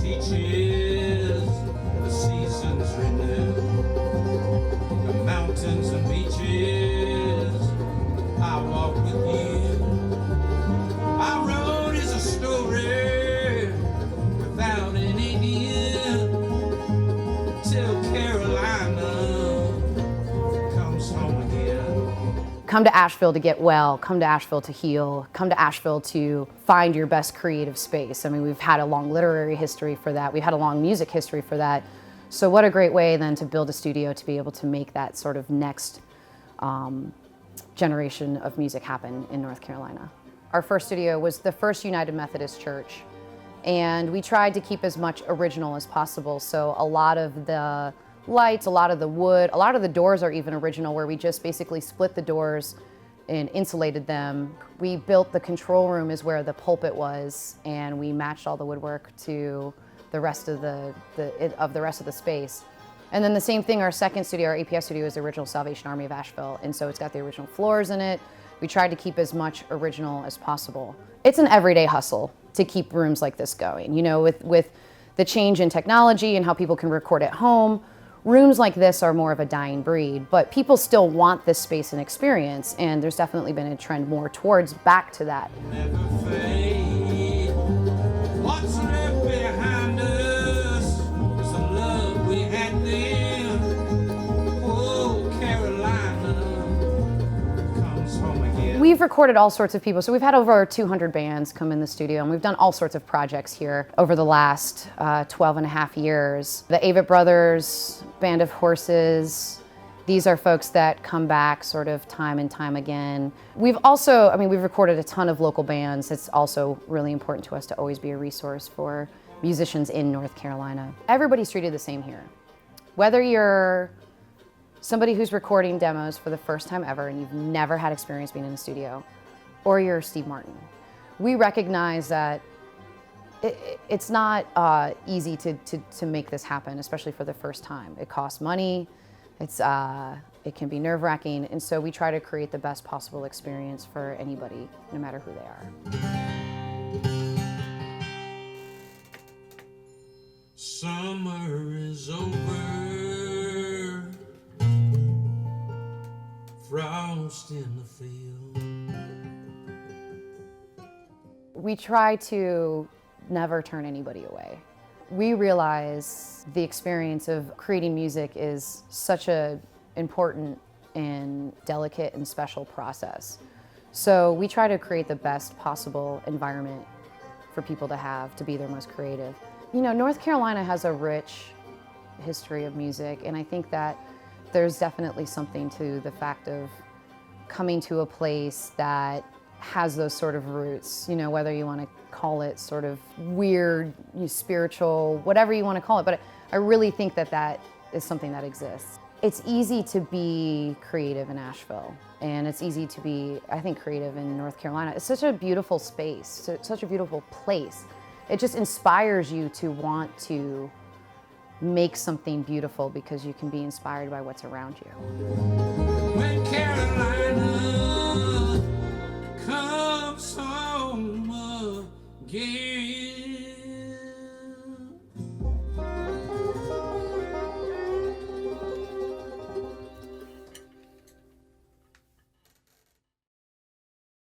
teaches, the seasons renew, the mountains and beaches, I walk with you. Our road is a story without any end, till Carolina comes home again. Come to Asheville to get well, come to Asheville to heal, come to Asheville to find your best creative space. I mean, we've had a long literary history for that. We've had a long music history for that. So what a great way then to build a studio to be able to make that sort of next generation of music happen in North Carolina. Our first studio was the first United Methodist Church, and we tried to keep as much original as possible. So a lot of the lights, a lot of the wood, a lot of the doors are even original, where we just basically split the doors and insulated them. We built the control room is where the pulpit was, and we matched all the woodwork to the rest of the rest of the space. And then the same thing, our second studio, our APS studio, is the original Salvation Army of Asheville, and so it's got the original floors in it. We tried to keep as much original as possible. It's an everyday hustle to keep rooms like this going. You know, with the change in technology and how people can record at home, rooms like this are more of a dying breed, but people still want this space and experience, and there's definitely been a trend more towards back to that. Never fade. What's left behind us is the love we had then. Oh, Carolina comes home again. We've recorded all sorts of people. So we've had over 200 bands come in the studio, and we've done all sorts of projects here over the last 12 and a half years. The Avett Brothers, Band of Horses, these are folks that come back sort of time and time again. We've also, I mean, we've recorded a ton of local bands. It's also really important to us to always be a resource for musicians in North Carolina. Everybody's treated the same here. Whether you're somebody who's recording demos for the first time ever and you've never had experience being in a studio, or you're Steve Martin, we recognize that it's not easy to make this happen, especially for the first time. It costs money, it can be nerve-wracking, and so we try to create the best possible experience for anybody, no matter who they are. Summer is over, frost in the field. We try to never turn anybody away. We realize the experience of creating music is such an important and delicate and special process. So we try to create the best possible environment for people to have to be their most creative. You know, North Carolina has a rich history of music, and I think that there's definitely something to the fact of coming to a place that has those sort of roots, you know, whether you want to call it sort of weird, spiritual, whatever you want to call it, but I really think that that is something that exists. It's easy to be creative in Asheville, and it's easy to be, I think, creative in North Carolina. It's such a beautiful space, such a beautiful place. It just inspires you to want to make something beautiful because you can be inspired by what's around you. When Carolina